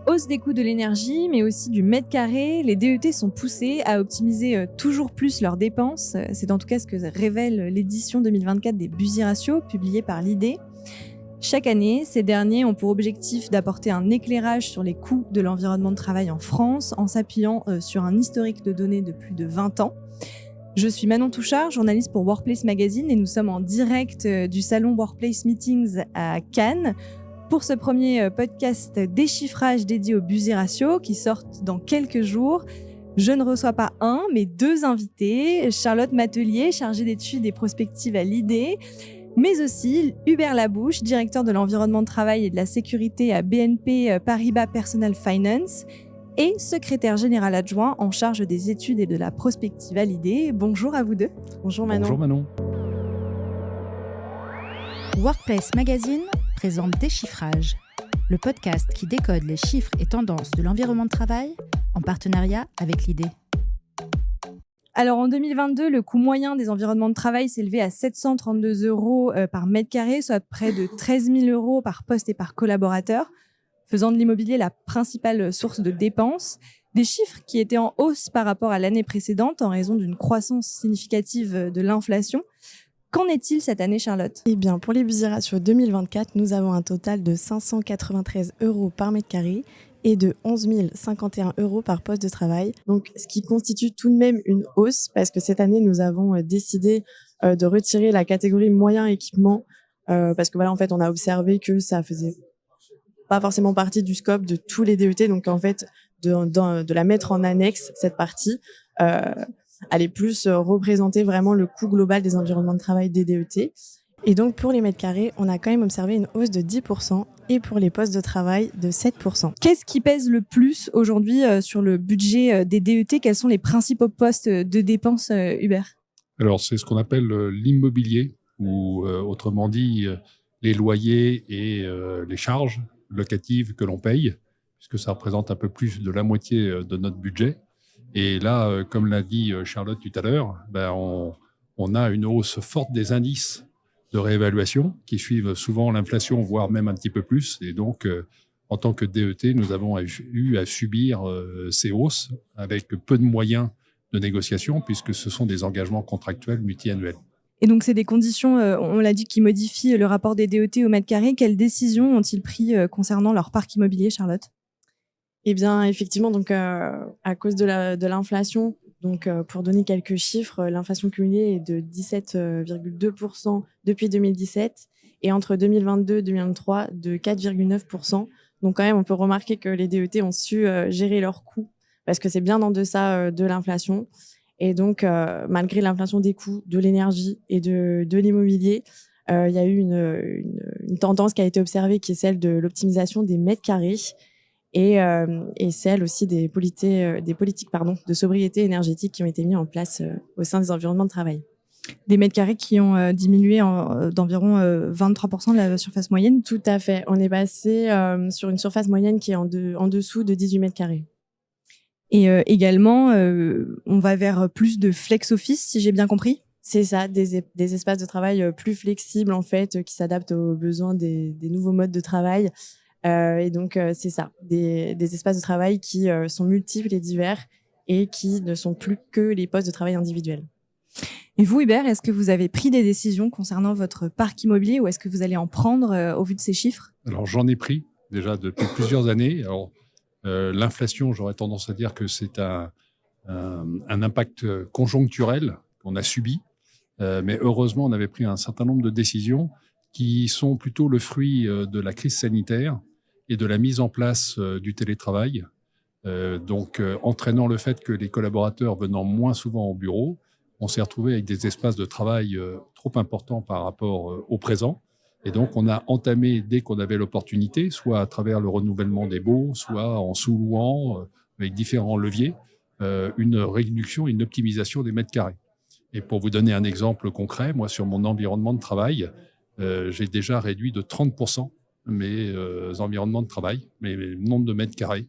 hausse des coûts de l'énergie, mais aussi du mètre carré, les DET sont poussés à optimiser toujours plus leurs dépenses. C'est en tout cas ce que révèle l'édition 2024 des Busy Ratios, publiée par l'IDE. Chaque année, ces derniers ont pour objectif d'apporter un éclairage sur les coûts de l'environnement de travail en France, en s'appuyant sur un historique de données de plus de 20 ans. Je suis Manon Touchard, journaliste pour Workplace Magazine, et nous sommes en direct du salon Workplace Meetings à Cannes pour ce premier podcast déchiffrage dédié aux Busy Ratios qui sortent dans quelques jours. Je ne reçois pas un, mais deux invités. Charlotte Matelier, chargée d'études et prospectives à l'IDE, mais aussi Hubert Labouche, directeur de l'environnement de travail et de la sécurité à BNP Paribas Personal Finance et secrétaire général adjoint en charge des études et de la prospective à l'IDE. Bonjour à vous deux. Bonjour Manon. Bonjour Manon. Workplace Magazine présente Déchiffrage, le podcast qui décode les chiffres et tendances de l'environnement de travail en partenariat avec l'IDE. Alors en 2022, le coût moyen des environnements de travail s'élevait à 732 € par mètre carré, soit près de 13 000 € par poste et par collaborateur, faisant de l'immobilier la principale source de dépenses. Des chiffres qui étaient en hausse par rapport à l'année précédente en raison d'une croissance significative de l'inflation. Qu'en est-il cette année, Charlotte ? Eh bien, pour les Busy Ratios 2024, nous avons un total de 593 € par mètre carré et de 11 051 € par poste de travail. Donc, ce qui constitue tout de même une hausse, parce que cette année, nous avons décidé de retirer la catégorie moyen équipement, parce que voilà, en fait, on a observé que ça faisait pas forcément partie du scope de tous les DET, donc en fait, de la mettre en annexe, cette partie, allait plus représenter vraiment le coût global des environnements de travail des DET. Et donc, pour les mètres carrés, on a quand même observé une hausse de 10% et pour les postes de travail de 7%. Qu'est-ce qui pèse le plus aujourd'hui sur le budget des DET ? Quels sont les principaux postes de dépenses, Hubert ? Alors, c'est ce qu'on appelle l'immobilier, ou autrement dit, les loyers et les charges locatives que l'on paye, puisque ça représente un peu plus de la moitié de notre budget. Et là, comme l'a dit Charlotte tout à l'heure, on a une hausse forte des indices de réévaluation qui suivent souvent l'inflation, voire même un petit peu plus. Et donc, en tant que DET, nous avons eu à subir ces hausses avec peu de moyens de négociation, puisque ce sont des engagements contractuels multi-annuels. Et donc, c'est des conditions, on l'a dit, qui modifient le rapport des DET au mètre carré. Quelles décisions ont-ils pris concernant leur parc immobilier, Charlotte ? Eh bien, effectivement, donc à cause de l'inflation, donc pour donner quelques chiffres, l'inflation cumulée est de 17,2% depuis 2017 et entre 2022 et 2023 de 4,9%. Donc quand même, on peut remarquer que les DET ont su gérer leurs coûts parce que c'est bien en deçà de l'inflation. Et donc, malgré l'inflation des coûts, de l'énergie et de l'immobilier, il y a eu une tendance qui a été observée qui est celle de l'optimisation des mètres carrés et celle aussi des politiques de sobriété énergétique qui ont été mises en place au sein des environnements de travail. Des mètres carrés qui ont diminué d'environ 23% de la surface moyenne ? Tout à fait. On est passé sur une surface moyenne qui est en dessous de 18 mètres carrés. Et également, on va vers plus de flex office, si j'ai bien compris ? C'est ça, des espaces de travail plus flexibles en fait, qui s'adaptent aux besoins des nouveaux modes de travail. Et donc, c'est ça, des espaces de travail qui sont multiples et divers et qui ne sont plus que les postes de travail individuels. Et vous, Hubert, est-ce que vous avez pris des décisions concernant votre parc immobilier ou est-ce que vous allez en prendre au vu de ces chiffres ? Alors, j'en ai pris déjà depuis plusieurs années. Alors, l'inflation, j'aurais tendance à dire que c'est un impact conjoncturel qu'on a subi. Mais heureusement, on avait pris un certain nombre de décisions qui sont plutôt le fruit de la crise sanitaire et de la mise en place du télétravail, entraînant le fait que les collaborateurs venant moins souvent au bureau, on s'est retrouvé avec des espaces de travail trop importants par rapport au présent. Et donc, on a entamé, dès qu'on avait l'opportunité, soit à travers le renouvellement des baux, soit en sous-louant, avec différents leviers, une réduction, une optimisation des mètres carrés. Et pour vous donner un exemple concret, moi, sur mon environnement de travail, j'ai déjà réduit de 30% mes environnements de travail, mes nombres de mètres carrés,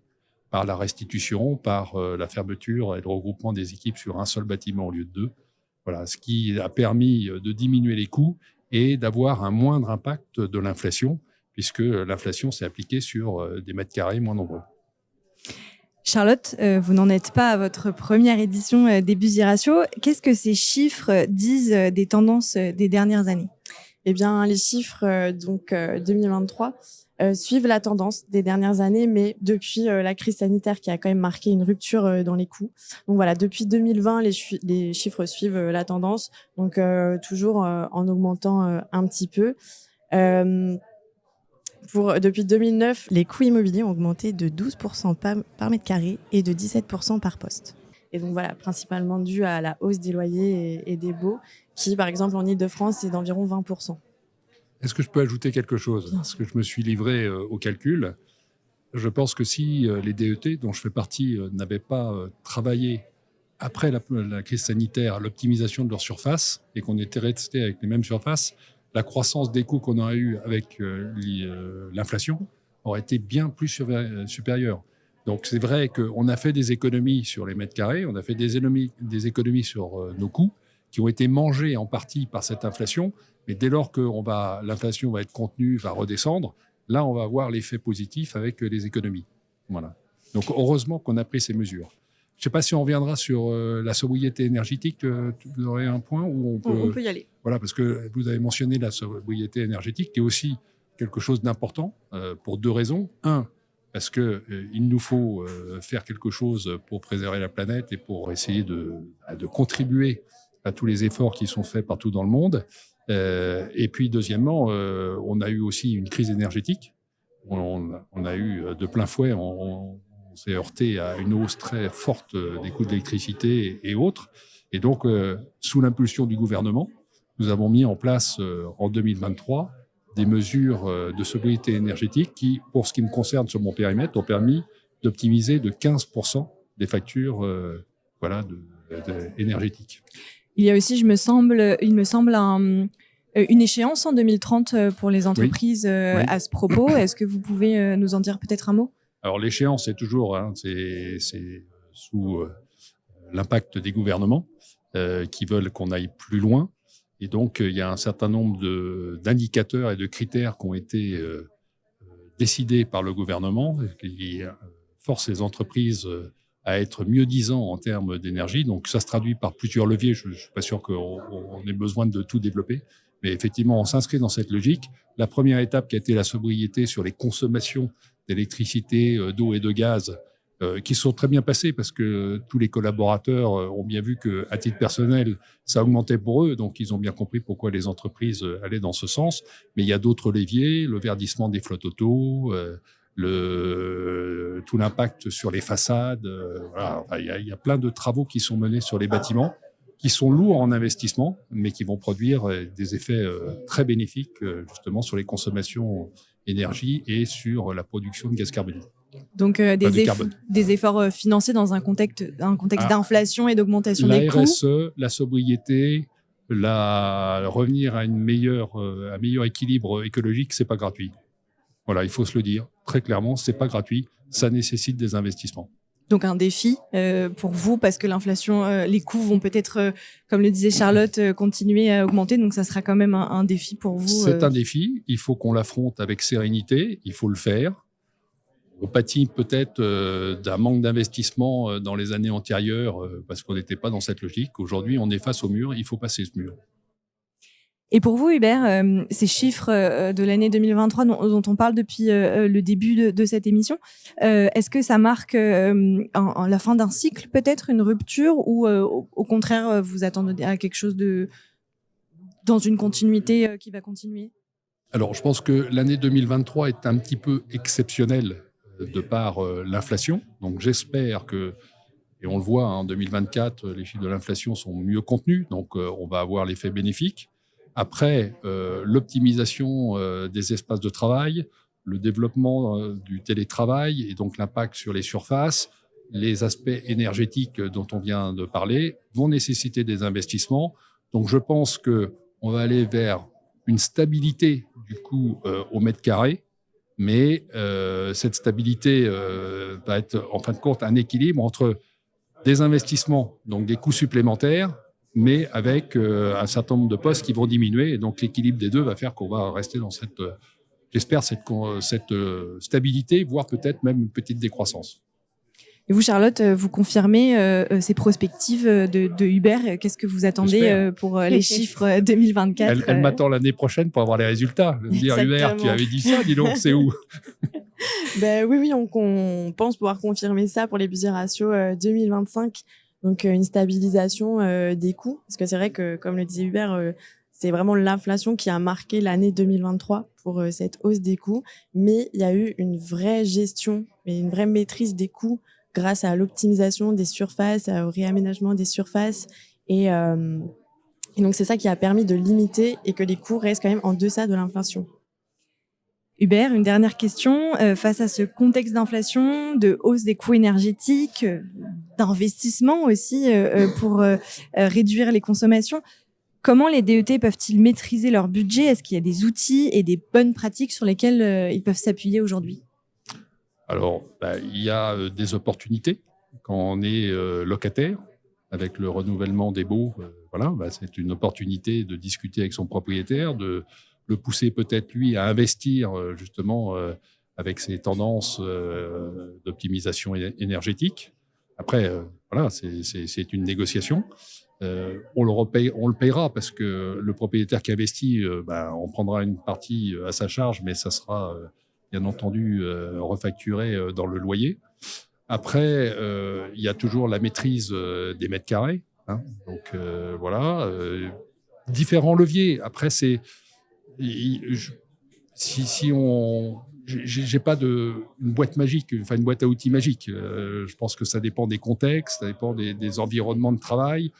par la restitution, par la fermeture et le regroupement des équipes sur un seul bâtiment au lieu de deux. Voilà, ce qui a permis de diminuer les coûts et d'avoir un moindre impact de l'inflation, puisque l'inflation s'est appliquée sur des mètres carrés moins nombreux. Charlotte, vous n'en êtes pas à votre première édition des Busyratio. Qu'est-ce que ces chiffres disent des tendances des dernières années ? Eh bien, les chiffres 2023 suivent la tendance des dernières années, mais depuis la crise sanitaire qui a quand même marqué une rupture dans les coûts. Donc voilà, depuis 2020, les chiffres suivent la tendance, donc toujours en augmentant un petit peu. Depuis 2009, les coûts immobiliers ont augmenté de 12% par mètre carré et de 17% par poste. Et donc voilà, principalement dû à la hausse des loyers et des baux, qui par exemple en Ile-de-France est d'environ 20%. Est-ce que je peux ajouter quelque chose ? Parce que je me suis livré au calcul. Je pense que si les DET, dont je fais partie, n'avaient pas travaillé après la crise sanitaire à l'optimisation de leur surface et qu'on était resté avec les mêmes surfaces, la croissance des coûts qu'on aurait eu avec l'inflation aurait été bien plus supérieure. Donc c'est vrai qu'on a fait des économies sur les mètres carrés, on a fait des économies sur nos coûts qui ont été mangés en partie par cette inflation, mais dès lors que l'inflation va être contenue, va redescendre, là on va avoir l'effet positif avec les économies. Voilà. Donc heureusement qu'on a pris ces mesures. Je ne sais pas si on reviendra sur la sobriété énergétique. Vous aurez un point où on peut y aller. Voilà, parce que vous avez mentionné la sobriété énergétique, qui est aussi quelque chose d'important pour deux raisons. Un, parce qu'il nous faut faire quelque chose pour préserver la planète et pour essayer de contribuer à tous les efforts qui sont faits partout dans le monde. Et puis, deuxièmement, on a eu aussi une crise énergétique. On a eu de plein fouet, on s'est heurté à une hausse très forte des coûts de l'électricité et autres. Et donc, sous l'impulsion du gouvernement, nous avons mis en place en 2023 des mesures de sobriété énergétique qui, pour ce qui me concerne sur mon périmètre, ont permis d'optimiser de 15% des factures énergétiques. Il y a aussi, il me semble, une échéance en 2030 pour les entreprises oui. À ce propos. Est-ce que vous pouvez nous en dire peut-être un mot ? Alors l'échéance, c'est toujours c'est sous l'impact des gouvernements qui veulent qu'on aille plus loin. Et donc, il y a un certain nombre d'indicateurs et de critères qui ont été décidés par le gouvernement, qui forcent les entreprises à être mieux-disants en termes d'énergie. Donc, ça se traduit par plusieurs leviers. Je ne suis pas sûr qu'on ait besoin de tout développer. Mais effectivement, on s'inscrit dans cette logique. La première étape qui a été la sobriété sur les consommations d'électricité, d'eau et de gaz, qui sont très bien passés parce que tous les collaborateurs ont bien vu qu'à titre personnel, ça augmentait pour eux. Donc, ils ont bien compris pourquoi les entreprises allaient dans ce sens. Mais il y a d'autres leviers, le verdissement des flottes auto, tout l'impact sur les façades. Voilà. Enfin, il y a plein de travaux qui sont menés sur les bâtiments, qui sont lourds en investissement, mais qui vont produire des effets très bénéfiques justement sur les consommations d'énergie et sur la production de gaz carboné. Donc des efforts financiers dans un contexte d'inflation et d'augmentation des coûts. La RSE, la sobriété, revenir à un meilleur équilibre écologique, c'est pas gratuit. Voilà, il faut se le dire très clairement, c'est pas gratuit, ça nécessite des investissements. Donc un défi pour vous parce que l'inflation, les coûts vont peut-être, comme le disait Charlotte, continuer à augmenter. Donc ça sera quand même un défi pour vous. C'est un défi, il faut qu'on l'affronte avec sérénité, il faut le faire. On pâtit peut-être d'un manque d'investissement dans les années antérieures parce qu'on n'était pas dans cette logique. Aujourd'hui, on est face au mur, il faut passer ce mur. Et pour vous, Hubert, ces chiffres de l'année 2023 dont on parle depuis le début de cette émission, est-ce que ça marque la fin d'un cycle, peut-être une rupture, ou au contraire, vous attendez à quelque chose dans une continuité qui va continuer ? Alors, je pense que l'année 2023 est un petit peu exceptionnelle de par l'inflation. Donc, j'espère que, et on le voit, en 2024, les chiffres de l'inflation sont mieux contenus, donc on va avoir l'effet bénéfique. Après, l'optimisation des espaces de travail, le développement du télétravail et donc l'impact sur les surfaces, les aspects énergétiques dont on vient de parler vont nécessiter des investissements. Donc, je pense qu'on va aller vers une stabilité du coût au mètre carré, mais cette stabilité va être en fin de compte un équilibre entre des investissements, donc des coûts supplémentaires, mais avec un certain nombre de postes qui vont diminuer. Et donc, l'équilibre des deux va faire qu'on va rester dans cette stabilité, voire peut-être même une petite décroissance. Et vous, Charlotte, vous confirmez ces perspectives de Hubert. Qu'est-ce que vous attendez pour les chiffres 2024 Elle m'attend l'année prochaine pour avoir les résultats. Elle me dire, Hubert, tu avais dit ça, dis donc, c'est où? Oui, on pense pouvoir confirmer ça pour les budgets ratios 2025. Donc, une stabilisation des coûts. Parce que c'est vrai que, comme le disait Hubert, c'est vraiment l'inflation qui a marqué l'année 2023 pour cette hausse des coûts. Mais il y a eu une vraie gestion et une vraie maîtrise des coûts grâce à l'optimisation des surfaces, au réaménagement des surfaces. Et donc, c'est ça qui a permis de limiter et que les coûts restent quand même en deçà de l'inflation. Hubert, une dernière question. Face à ce contexte d'inflation, de hausse des coûts énergétiques, d'investissement aussi pour réduire les consommations, comment les DET peuvent-ils maîtriser leur budget? Est-ce qu'il y a des outils et des bonnes pratiques sur lesquelles ils peuvent s'appuyer aujourd'hui? Alors, il y a des opportunités quand on est locataire. Avec le renouvellement des baux, c'est une opportunité de discuter avec son propriétaire, de le pousser peut-être lui à investir justement avec ses tendances d'optimisation énergétique. Après, c'est une négociation. On le payera parce que le propriétaire qui investit, on prendra une partie à sa charge, mais ça sera bien entendu refacturé dans le loyer. Après, il y a toujours la maîtrise des mètres carrés. Donc différents leviers. Après, j'ai pas une boîte magique, une boîte à outils magique. Je pense que ça dépend des contextes, ça dépend des environnements de travail,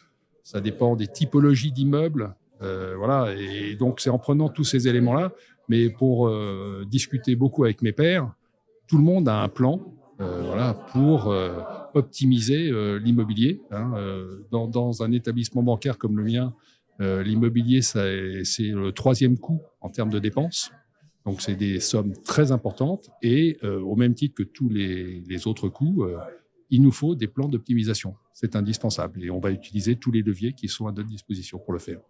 ça dépend des typologies d'immeubles. Et donc c'est en prenant tous ces éléments-là, mais pour discuter beaucoup avec mes pairs, tout le monde a un plan pour optimiser l'immobilier. Dans un établissement bancaire comme le mien, l'immobilier, c'est le 3e coût en termes de dépenses. Donc, c'est des sommes très importantes. Et au même titre que tous les autres coûts, il nous faut des plans d'optimisation. C'est indispensable. Et on va utiliser tous les leviers qui sont à notre disposition pour le faire.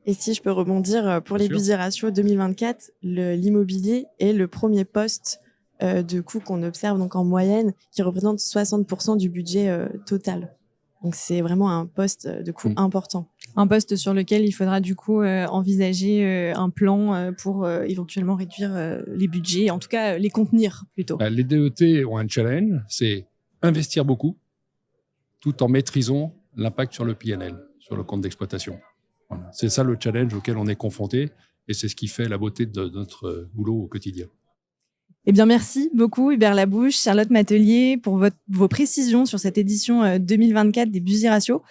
Et si je peux rebondir, pour les budgets ratios 2024, l'immobilier est le premier poste de coûts qu'on observe, donc en moyenne, qui représente 60% du budget total. Donc, c'est vraiment un poste de coût important. Un poste sur lequel il faudra du coup envisager un plan pour éventuellement réduire les budgets, en tout cas les contenir plutôt. Les DET ont un challenge, c'est investir beaucoup tout en maîtrisant l'impact sur le PNL, sur le compte d'exploitation. Voilà. C'est ça le challenge auquel on est confronté et c'est ce qui fait la beauté de notre boulot au quotidien. Eh bien, merci beaucoup Hubert Labouche, Charlotte Matelier pour vos précisions sur cette édition 2024 des Budgets Ratios.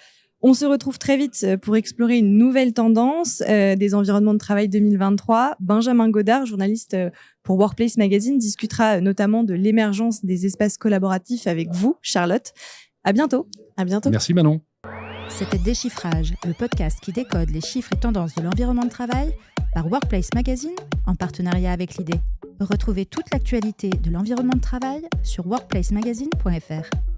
On se retrouve très vite pour explorer une nouvelle tendance des environnements de travail 2023. Benjamin Godard, journaliste pour Workplace Magazine, discutera notamment de l'émergence des espaces collaboratifs avec vous, Charlotte. À bientôt. À bientôt. Merci Manon. C'était Déchiffrage, le podcast qui décode les chiffres et tendances de l'environnement de travail par Workplace Magazine en partenariat avec l'IDée. Retrouvez toute l'actualité de l'environnement de travail sur workplacemagazine.fr.